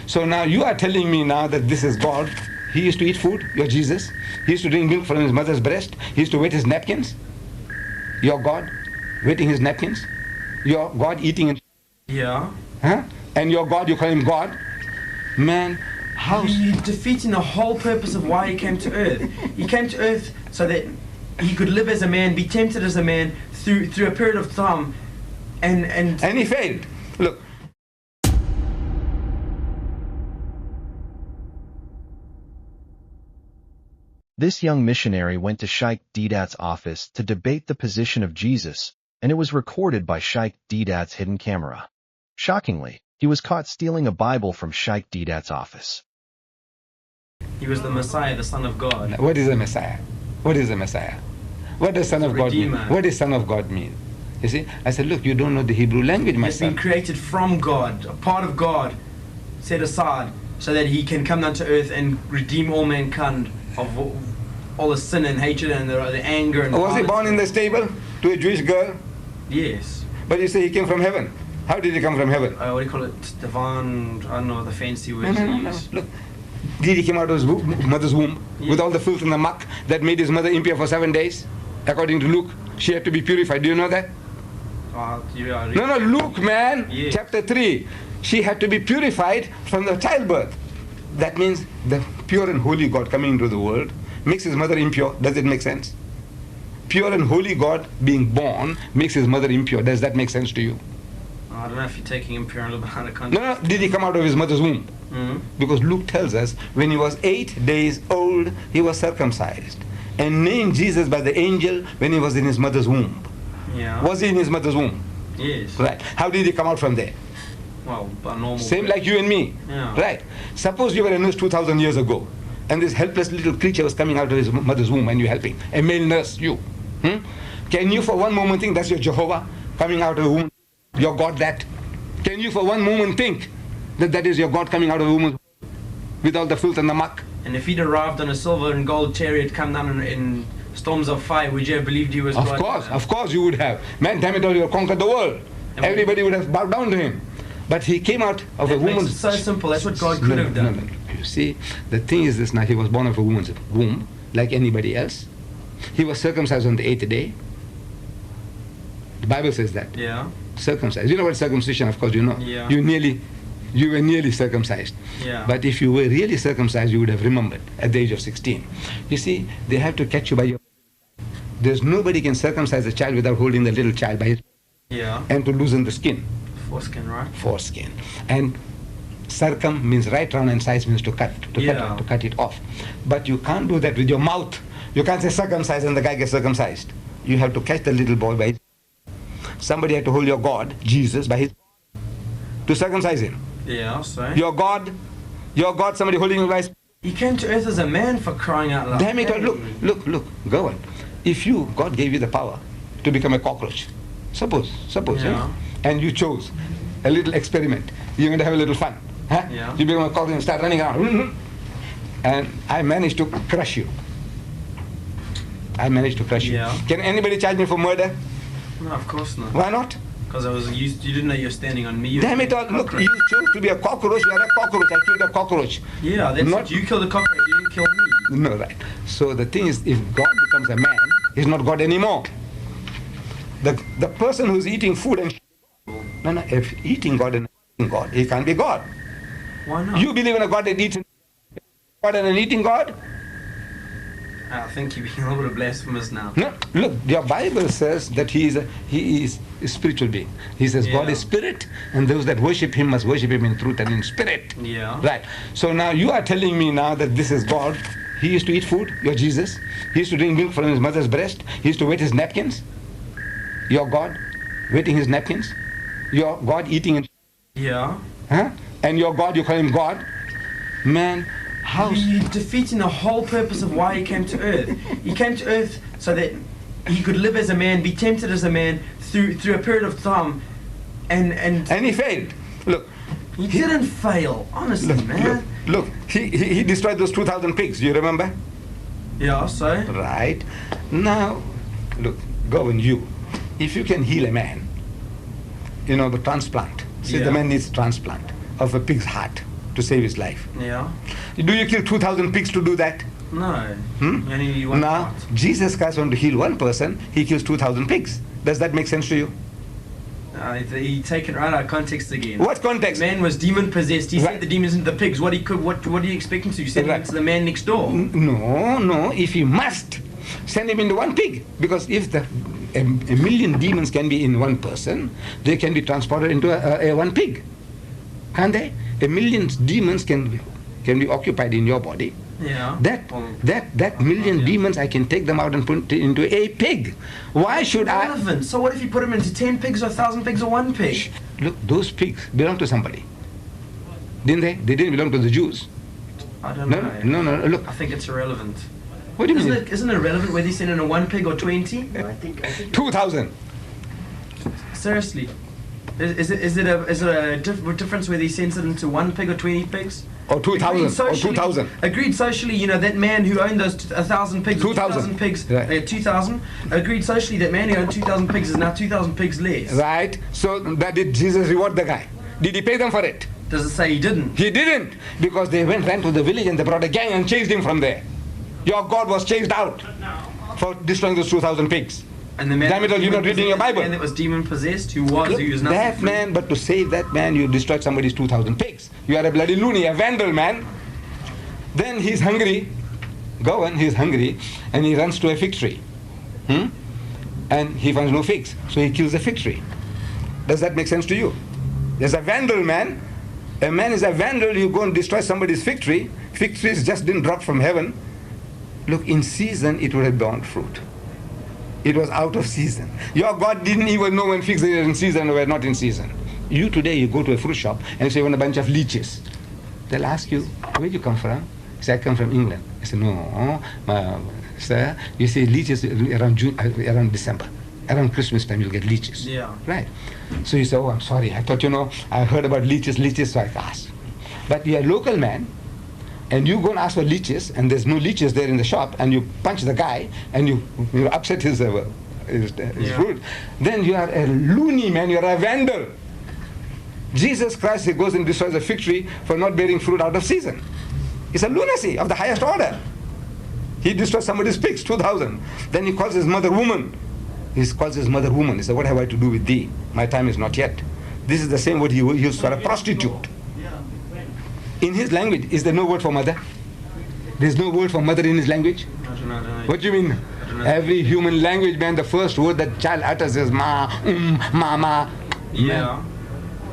So now you are telling me now that this is God. He used to eat food, your Jesus. He used to drink milk from his mother's breast. He used to wet his napkins. Your God, wetting his napkins. Your God eating. Yeah. Huh? And your God, you call him God? Man, how? You're defeating the whole purpose of why he came to earth. He came to earth so that he could live as a man, be tempted as a man through a period of time, and he failed. Look. This young missionary went to Sheikh Deedat's office to debate the position of Jesus, and it was recorded by Sheikh Deedat's hidden camera. Shockingly, he was caught stealing a Bible from Sheikh Deedat's office. He was the Messiah, the Son of God. What is the Messiah? What is the Messiah? What does Son of God mean? What does Son of God mean? You see, I said, look, you don't know the Hebrew language, my son. He's been created from God, a part of God, set aside, so that he can come down to earth and redeem all mankind of all the sin and hatred and the anger and was he born in the stable to a Jewish girl? Yes. But you say he came from heaven. How did he come from heaven? What do you call it? Divine, I don't know the fancy words No. Look, did he come out of his mother's womb with all the filth and the muck that made his mother impure for 7 days? According to Luke, she had to be purified. Do you know that? No, Luke, man. Yes. Chapter 3. She had to be purified from the childbirth. That means the pure and holy God coming into the world makes his mother impure. Does it make sense? Pure and holy God being born makes his mother impure. Does that make sense to you? I don't know if you're taking impure a little bit out of context. No. Did he come out of his mother's womb? Mm-hmm. Because Luke tells us when he was 8 days old, he was circumcised and named Jesus by the angel when he was in his mother's womb. Yeah. Was he in his mother's womb? Yes. Right. How did he come out from there? Well, a normal. Same like you and me. Yeah. Right. Suppose you were a nurse 2,000 years ago, and this helpless little creature was coming out of his mother's womb, and you're helping. A male nurse, you. Can you for one moment think that's your Jehovah coming out of the womb? Your God that? Can you for one moment think that that is your God coming out of the womb with all the filth and the muck? And if he'd arrived on a silver and gold chariot, come down in storms of fire, would you have believed he was God? Of course you would have. Man, damn it all, you have conquered the world. Everybody would have bowed down to him. But he came out of a woman's... It's so simple. That's what God could have done. No. You see, the thing is this now, he was born of a woman's womb, like anybody else. He was circumcised on the 8th day. The Bible says that. Yeah. Circumcised. You know what circumcision, of course, you know. Yeah. You were nearly circumcised. Yeah. But if you were really circumcised, you would have remembered at the age of 16. You see, they have to catch you by your... There's nobody can circumcise a child without holding the little child by his... Yeah. And to loosen the skin. Foreskin, right? Foreskin. And circum means right round and size means to cut it off. But you can't do that with your mouth. You can't say circumcise and the guy gets circumcised. You have to catch the little boy by his... Somebody had to hold your God, Jesus, by his... to circumcise him. Yeah, so... Your God, somebody holding you by his... He came to earth as a man, for crying out loud. Damn it, look, go on. If God gave you the power to become a cockroach, suppose, yeah. And you chose a little experiment, you're going to have a little fun. Huh? Yeah. You become a cockroach and start running around. And I managed to crush you. Yeah. Can anybody charge me for murder? No, of course not. Why not? Because you didn't know you were standing on me. Damn it all, look, you chose to be a cockroach, you are a cockroach, I killed a cockroach. Yeah, that's not, you killed a cockroach, you didn't kill me. No, right. So the thing is, if God becomes a man, he's not God anymore. The person who's eating food and... No, if eating God and eating God, he can't be God. Why not? You believe in a God that eats God and an eating God? I think you're being a little bit blasphemous now. No, look, your Bible says that he is a spiritual being. He says God is spirit, and those that worship him must worship him in truth and in spirit. Yeah. Right. So now you are telling me now that this is God. He used to eat food, your Jesus. He used to drink milk from his mother's breast. He used to wet his napkins. Your God, wetting his napkins. Your God eating and... Yeah. Huh? And your God, you call him God? Man, how... You're defeating the whole purpose of why he came to earth. He came to earth so that he could live as a man, be tempted as a man through a period of time, and he failed. Look. He didn't fail, honestly, man. Look, he destroyed those 2,000 pigs, you remember? Yeah, so? Right. Now, look, go and you. If you can heal a man, the transplant. See, the man needs transplant of a pig's heart. to save his life. Yeah. Do you kill 2,000 pigs to do that? No. Hmm? You only need one Now, part. Jesus Christ wants to heal one person, he kills 2,000 pigs. Does that make sense to you? He take it right out of context again. What context? The man was demon possessed. He Right. sent the demons into the pigs. What do you expect him to do? Send Right. him to the man next door. No, if he must, send him into one pig. Because if a million demons can be in one person, they can be transported into a one pig. Can't they? A million demons can be occupied in your body. Yeah. That million demons, I can take them out and put into a pig. Why should I? Relevant. So what if you put him into 10 pigs or 1,000 pigs or one pig? Look, those pigs belong to somebody. Didn't they? They didn't belong to the Jews. I don't know. No, look. I think it's irrelevant. What do you mean? Isn't it relevant whether you send in a one pig or 20? I think 2,000. Seriously. Is it a difference whether he sends it into one pig or 20 pigs? Or 2,000. Or 2,000. Agreed socially, you know, that man who owned those 1,000 pigs, 2,000 pigs, right. 2,000. Agreed socially, that man who owned 2,000 pigs is now 2,000 pigs less. Right? So did Jesus reward the guy? Did he pay them for it? Does it say he didn't? He didn't. Because they ran to the village and they brought a gang and chased him from there. Your God was chased out for destroying those 2,000 pigs. And the man, Damn it all, you're not reading your Bible. The man that was demon possessed, who Look, was nothing. that free. man, but to save that man, you destroyed somebody's 2,000 pigs. You are a bloody loony, a vandal, man. Then he's hungry. Go on, he's hungry, and he runs to a fig tree. And he finds no figs, so he kills the fig tree. Does that make sense to you? There's a vandal, man. A man is a vandal, you go and destroy somebody's fig tree. Fig trees just didn't drop from heaven. Look, in season, it would have borne fruit. It was out of season. Your God didn't even know when figs were in season or were not in season. You today, you go to a fruit shop and say, you want a bunch of leeches. They'll ask you, where do you come from? You say, I come from England. I say, no, sir, you say leeches around around December. Around Christmas time, you'll get leeches. Yeah. Right. So you say, oh, I'm sorry. I thought, I heard about leeches, so I asked. But you're a local man, and you go and ask for leeches, and there's no leeches there in the shop, and you punch the guy, and you upset his fruit, then you are a loony, man. You are a vandal. Jesus Christ, he goes and destroys a fig tree for not bearing fruit out of season. It's a lunacy of the highest order. He destroys somebody's pigs, 2,000. Then he calls his mother woman. He calls his mother woman. He said, what have I to do with thee? My time is not yet. This is the same word he used for a prostitute. In his language, is there no word for mother? There's no word for mother in his language? I don't know. What do you mean? Every human language, man, the first word that child utters is ma, mama. Yeah.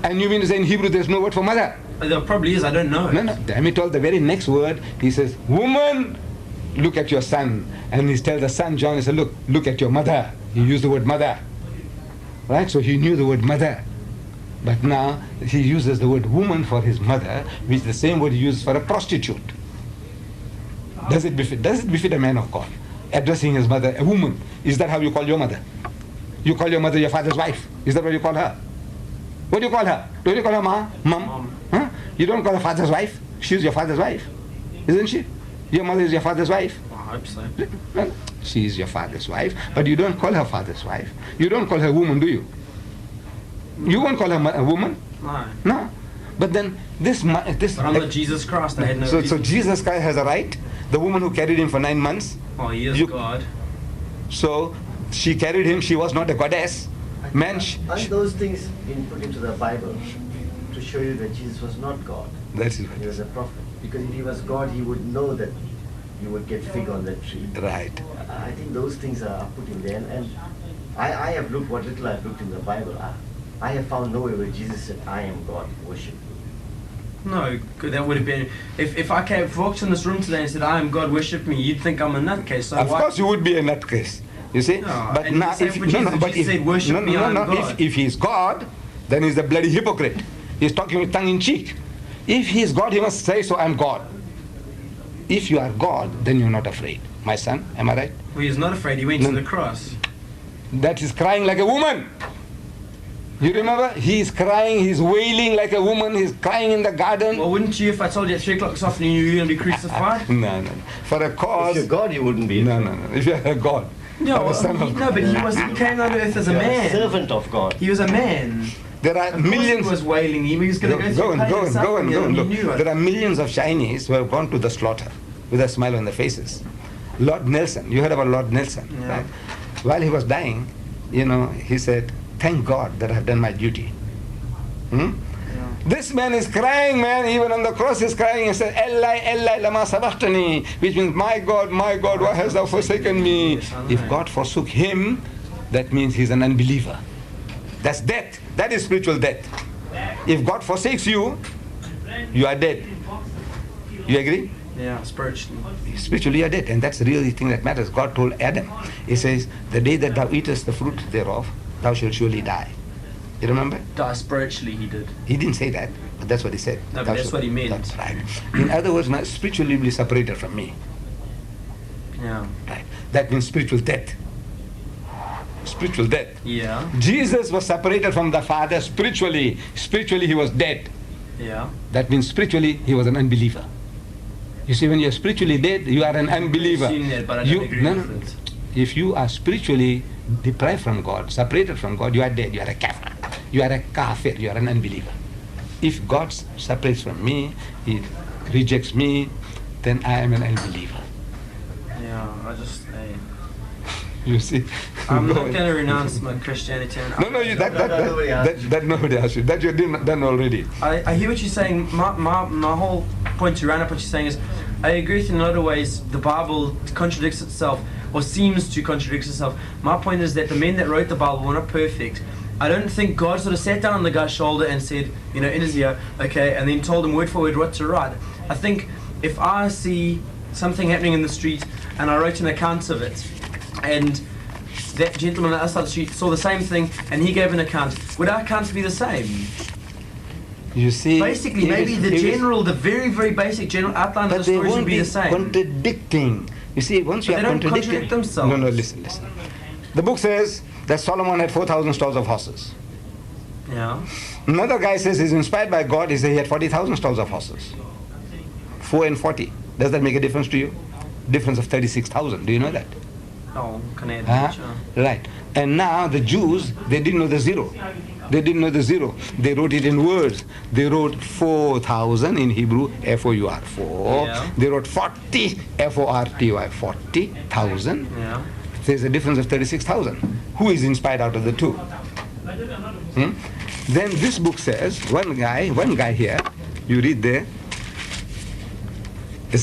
And you mean to say in Hebrew there's no word for mother? There probably is, I don't know. No, damn it all, the very next word, he says, woman, look at your son. And he tells the son, John, he said, look at your mother. He used the word mother. Right? So he knew the word mother. But now he uses the word woman for his mother, which is the same word he uses for a prostitute. Does it befit a man of God? Addressing his mother, a woman. Is that how you call your mother? You call your mother your father's wife. Is that what you call her? What do you call her? Don't you call her mom? Huh? You don't call her father's wife. She's your father's wife. Isn't she? Your mother is your father's wife. I hope so. Well, she is your father's wife, but you don't call her father's wife. You don't call her woman, do you? You won't call her a woman? No. But then But under Jesus Christ, I had no so reason. Jesus Christ has a right. The woman who carried him for 9 months. Oh, he is God. So she carried him. She was not a goddess. Man, aren't those things being put into the Bible to show you that Jesus was not God? That's it. He was a prophet. Because if he was God, he would know that you would get fig on that tree. Right. I think those things are put in there. And I have looked what little I've looked in the Bible. I have found nowhere where Jesus said, I am God, worship me. No, that would have been... If I walked in this room today and said, I am God, worship me, you'd think I'm a nutcase. So of course you would be a nutcase. You see? No, but and now, if Jesus said, worship me, I'm God. If he's God, then he's a bloody hypocrite. He's talking with tongue in cheek. If he's God, he must say, so I'm God. If you are God, then you're not afraid. My son, am I right? Well, he's not afraid. He went to the cross. That is crying like a woman. You remember? He's crying, he's wailing like a woman, he's crying in the garden. Well, wouldn't you, if I told you at 3 o'clock this afternoon you were going to be crucified? No. For a cause... If you're God, you wouldn't be. No. If you're a God. No, Or a son of but he came on earth as a You're a man. servant of God. He was a man. There are millions. He was wailing. He was going to Go and look. There are millions of Chinese who have gone to the slaughter with a smile on their faces. Lord Nelson, you heard about Lord Nelson, right? While he was dying, he said, "Thank God that I have done my duty." This man is crying, man. Even on the cross, he's crying. He said, "Eli, Eli, lama sabachthani," which means, my God, why hast thou forsaken me?" If God forsook him, that means he's an unbeliever. That's death. That is spiritual death. If God forsakes you, you are dead. You agree? Yeah, spiritually. Spiritually you are dead, and that's the real thing that matters. God told Adam, he says, "The day that thou eatest the fruit thereof, thou shalt surely die." You remember? Die spiritually, he did. He didn't say that, but that's what he said. No, but that's what he meant. That's right. In other words, now, spiritually be separated from me. Yeah. Right. That means spiritual death. Spiritual death. Yeah. Jesus was separated from the Father spiritually. Spiritually he was dead. Yeah. That means spiritually he was an unbeliever. You see, when you're spiritually dead, you are an unbeliever. I've seen that, but I don't agree with it. If you are spiritually deprived from God, separated from God, you are dead. You are a kafir. You are a kafir. You are an unbeliever. If God separates from me, he rejects me, then I am an unbeliever. Yeah, You see? I'm not going to renounce my Christianity. No, that nobody asked you. That you did done already. I hear what you're saying. My whole point to round up what you're saying is, I agree with you in a lot of ways. The Bible contradicts itself, or seems to contradict itself. My point is that the men that wrote the Bible were not perfect. I don't think God sort of sat down on the guy's shoulder and said, in his ear, okay, and then told him word for word what to write. I think if I see something happening in the street and I wrote an account of it, and that gentleman on the other side of the street saw the same thing and he gave an account, would our accounts be the same? You see, basically, maybe the very, very basic general outline of the story should be the same. Contradicting. You see, once you are contradicting, contradict themselves. No, listen. The book says that Solomon had 4,000 stalls of horses. Yeah. Another guy says he's inspired by God. He says he had 40,000 stalls of horses. 4 and 40. Does that make a difference to you? Difference of 36,000. Do you know that? Oh, can I add Right. And now the Jews, they didn't know the zero. They didn't know the zero. They wrote it in words. They wrote 4,000 in Hebrew, F-O-U-R, 4. Yeah. They wrote 40, F-O-R-T-Y, 40,000. Yeah. There's a difference of 36,000. Who is inspired out of the two? Then this book says, one guy here, you read there, he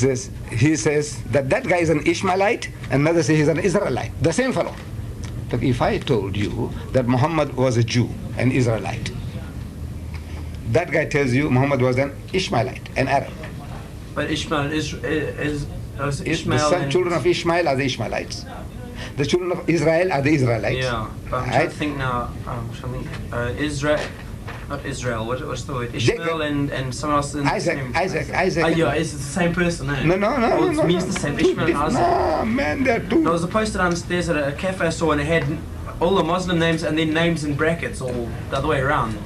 says that guy is an Ishmaelite, and another says he's an Israelite. The same fellow. But if I told you that Muhammad was a Jew, an Israelite, that guy tells you Muhammad was an Ishmaelite, an Arab. But Ishmael is Ishmael. The children of Ishmael are the Ishmaelites. The children of Israel are the Israelites. Yeah, but I'm trying to think now. Israel. Not Israel, what's the word? Ishmael and someone else in Isaac. Yeah, it's the same person, eh? No. It means the same. Ishmael and Isaac. No, man, they're two. There was a poster downstairs at a cafe I saw, and it had all the Muslim names and then names in brackets, all the other way around.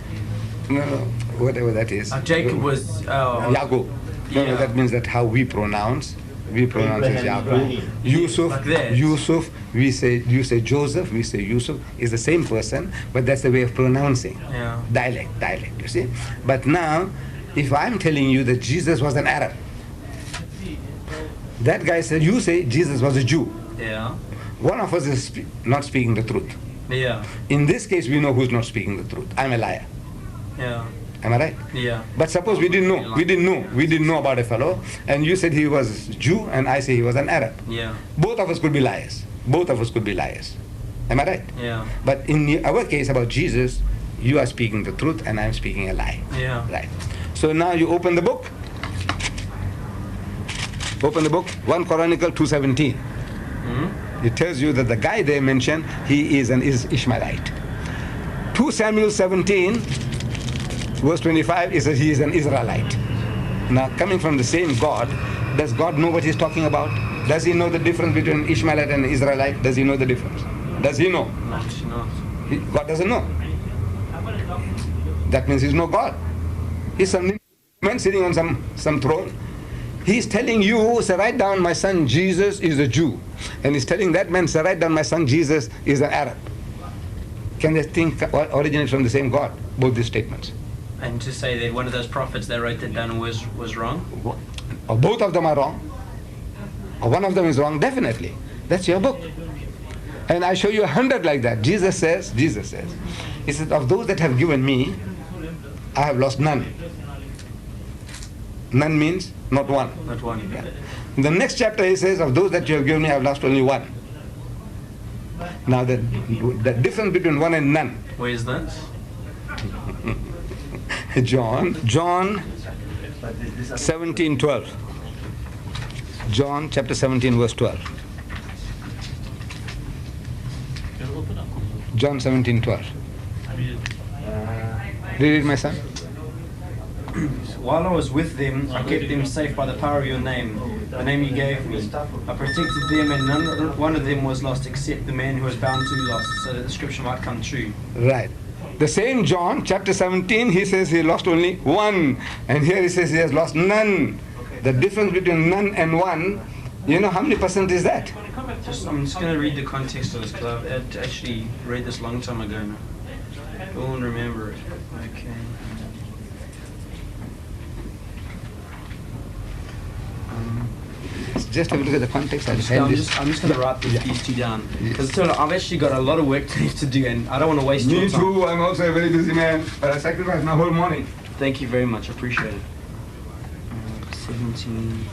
No, whatever that is. Jacob was... Yaqub. No, that means that how we pronounce. We pronounce it Yaqub. Yusuf, like Yusuf, you say Joseph, we say Yusuf, is the same person, but that's the way of pronouncing. Yeah. Dialect, you see. But now, if I'm telling you that Jesus was an Arab, that guy said, you say Jesus was a Jew. Yeah. One of us is not speaking the truth. Yeah. In this case, we know who's not speaking the truth. I'm a liar. Yeah. Am I right? Yeah. But suppose we didn't know about a fellow, and you said he was Jew, and I say he was an Arab. Yeah. Both of us could be liars. Am I right? Yeah. But in our case about Jesus, you are speaking the truth, and I'm speaking a lie. Yeah. Right. So now you open the book. Open the book, 1 Chronicle 2:17. It tells you that the guy they mentioned, he is an Ishmaelite. 2 Samuel 17. Verse 25, it says he is an Israelite. Now, coming from the same God, does God know what he's talking about? Does he know the difference between Ishmaelite and Israelite? Does he know the difference? Does he know? Actually not. God doesn't know. That means he's no God. He's some man sitting on some throne. He's telling you, say, write down my son Jesus is a Jew. And he's telling that man, say, write down my son Jesus is an Arab. can they think originate from the same God? Both these statements. And to say that one of those prophets that wrote that down was wrong? Or both of them are wrong, or one of them is wrong, definitely. That's your book. And I show you 100 like that. Jesus says, he says, of those that have given me, I have lost none. None means not one. Not one. Yeah. In the next chapter he says, of those that you have given me, I have lost only one. Now the difference between one and none. Where is that? John 17:12. John chapter 17 verse 12. John 17:12. Read it, my son. While I was with them, I kept them safe by the power of your name, the name you gave me. I protected them, and not one of them was lost except the man who was bound to be lost, so that the scripture might come true. Right. The same John chapter 17, he says he lost only one, and here he says he has lost none. The difference between none and one, you know how many percent is that? I'm just going to read the context of this, because I've actually read this a long time ago now. I won't remember it. Okay. Just have a look at the context. I'm just going to write these two down, because I've actually got a lot of work to do, and I don't want to waste your time. Me too. I'm also a very busy man, but I sacrificed my whole morning. Thank you very much. I appreciate it. 17.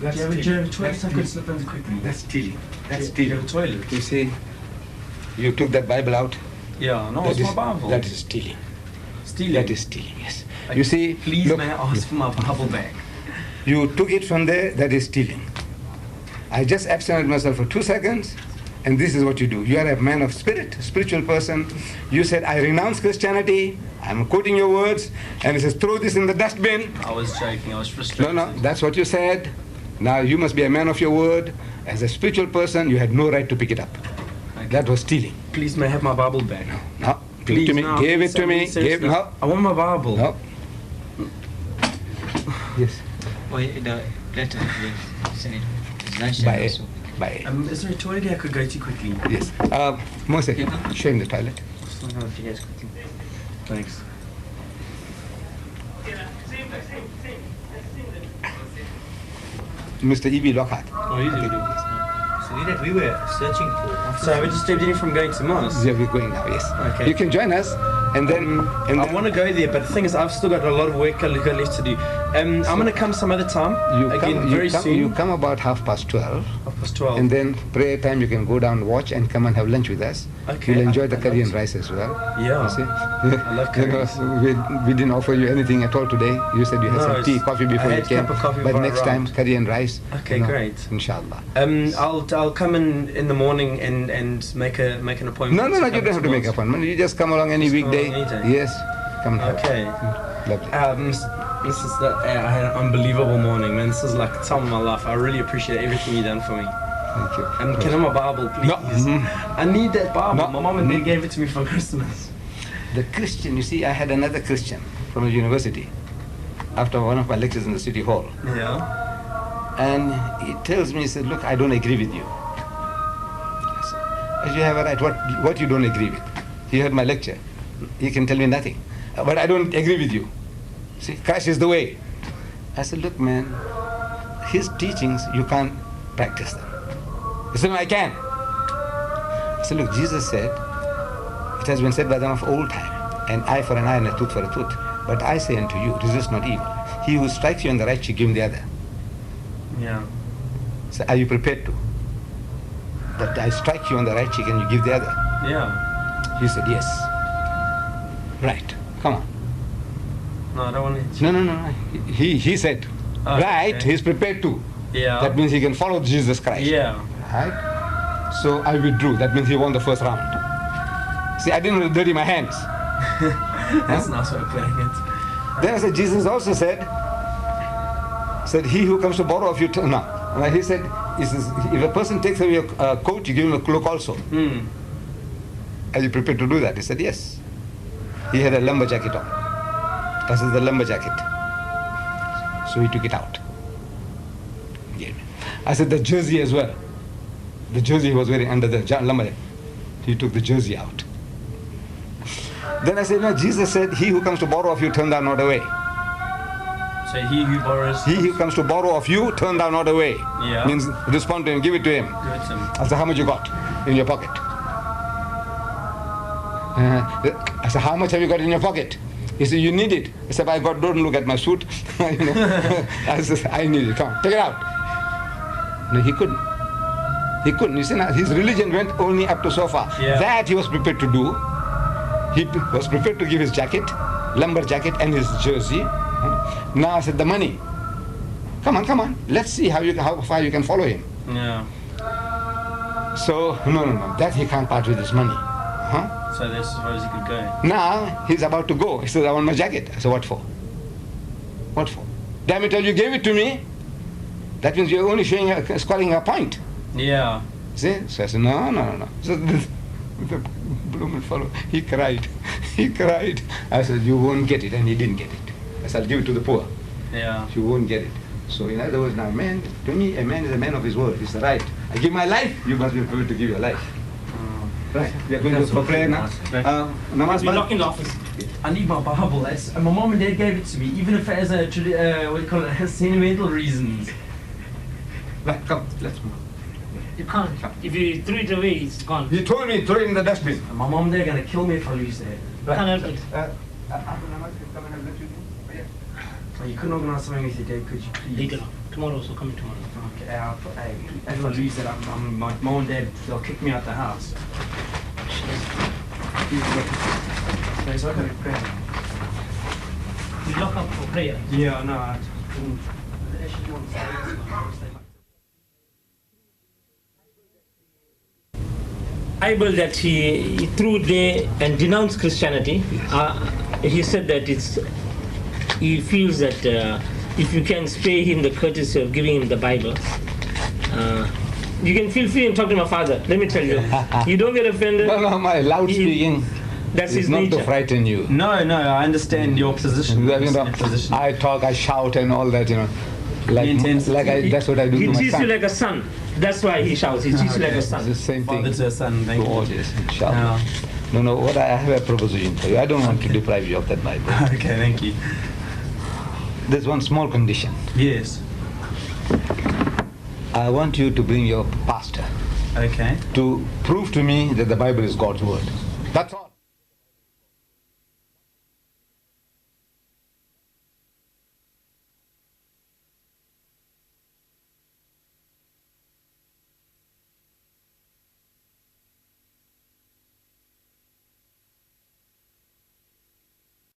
That's Do you have a toilet so I could slip in quickly? That's stealing. That's Do you stealing. have a toilet? You see, you took that Bible out. Yeah, no, That it's is- my Bible. That is stealing. Stealing. That is stealing, yes. You see, Please, look, may I ask for my Bible back? you took it from there, that is stealing. I just absented myself for 2 seconds, and this is what you do. You are a man of spirit, spiritual person. You said, I renounce Christianity. I'm quoting your words, and it says, throw this in the dustbin. I was joking. I was frustrated. No, that's what you said. Now you must be a man of your word. As a spiritual person, you had no right to pick it up. Okay. That was stealing. Please, may I have my Bible back? No, give it to me. no, Give it to please, me. seriously. No. I want my Bible. No. Yes. The letter, send it. It's lunchtime By also. by. Is there a toilet I could go to quickly? Yes. Mose, show him the toilet. Thanks. Mr. E.B. Lockhart. Oh, you do this now. So that we were searching for. So we just disturbed you from going to Mars? Yeah, we're going now, yes. Okay. You can join us, and then... I want to go there, but the thing is, I've still got a lot of work left to do. I'm going to come some other time, very soon. You come about 12:30, 12:30. and then prayer time you can go down, watch, and come and have lunch with us. Okay. You'll enjoy the I'd curry love and to. rice as well. Yeah. You see? I love curry. We didn't offer you anything at all today. You said you had No, some tea, coffee before I you had a came. cup of coffee But before I next time, arrived. curry and rice. Okay, great. Inshallah. I'll come in the morning and make an appointment. No, to you come don't have to make Mars. appointment. You just come along any Just come weekday. along any day. Yes. Come and have. Okay. Lovely. I had an unbelievable morning, man. This is like the time of my life. I really appreciate everything you've done for me. Thank you. Can I have my Bible, please? No. I need that Bible. No. My mom and dad gave it to me for Christmas. The Christian, you see, I had another Christian from a university after one of my lectures in the city hall. Yeah. And he tells me, he said, look, I don't agree with you. I said, you have a right. What you don't agree with? He heard my lecture. He can tell me nothing. But I don't agree with you. See, Christ is the way. I said, look, man, his teachings, you can't practice them. He said, no, I can. I said, look, Jesus said, it has been said by them of old time, an eye for an eye and a tooth for a tooth. But I say unto you, resist not evil. He who strikes you on the right cheek, give him the other. Yeah. So are you prepared to? That I strike you on the right cheek and you give the other? Yeah. He said, yes. Right. Come on. No, I don't want to. No. He said, Oh, right, okay. he's prepared to. Yeah. That means he can follow Jesus Christ. Yeah. Right? So I withdrew. That means he won the first round. See, I didn't dirty my hands. That's not what I'm playing it. Then I said, Jesus also said, he who comes to borrow of you, no. He said, if a person takes away your coat, you give him a cloak also. Hmm. Are you prepared to do that? He said, yes. He had a lumber jacket on. This is the lumber jacket. So he took it out. Yeah. I said, the jersey as well. The jersey he was wearing under the lumber jacket. He took the jersey out. Then I said, no, Jesus said, he who comes to borrow of you, turn thou not away. So he who borrows. He who comes to borrow of you, turn thou not away. Yeah. Means respond to him, give it to him. Give it to him. I said, how much you got in your pocket? I said, how much have you got in your pocket? He said, you need it. I said, don't look at my suit. You know. I said, I need it. Come on, take it out. No, he couldn't. He couldn't. You see, now, his religion went only up to so far. Yeah. That he was prepared to do. He was prepared to give his jacket, lumber jacket, and his jersey. Now I said, the money. Come on. Let's see how far you can follow him. Yeah. So, no. That he can't part with his money. So that's as far as he could go. Now he's about to go. He says, I want my jacket. I said, what for? What for? Damn it, you gave it to me. That means you're only scoring a point. Yeah. See? So I said, no. So the blooming fellow, he cried. I said, you won't get it, and he didn't get it. I said, I'll give it to the poor. Yeah. You won't get it. So in other words, now to me, a man is a man of his word. He said, right, I give my life, you must be prepared to give your life. Right, we are going to for prayer now. We're locked in the office. I need my Bible. And my mom and dad gave it to me, even if it has sentimental reasons. Right, come, let's move. You can't. If you threw it away, it's gone. He told me, throw it in the dustbin. And my mom and dad are going to kill me if I lose that. Right. Can't help it. Oh, you couldn't organise something with your dad, could you please? Later. Tomorrow, so come in tomorrow. Okay, if I lose that, my mom and dad, they'll kick me out the house. Okay, so I got to pray. We lock up for prayer. Yeah, no. Bible that he threw there and denounced Christianity. He said that he feels that if you can spare him the courtesy of giving him the Bible, you can feel free and talk to my father. Let me tell you, you don't get offended. No, my loud speaking. That's It's his not nature. to frighten you. No, I understand your position. I talk, I shout and all that, that's what I do He to my treats son. you like a son. That's why he shouts. He treats you like a It's the son. same thing. Father to a son, thank to you. all this, inshallah. No, what I have a proposition for you. I don't want to deprive you of that Bible. Okay, thank you. There's one small condition. Yes. I want you to bring your pastor Okay. to prove to me that the Bible is God's word. That's all.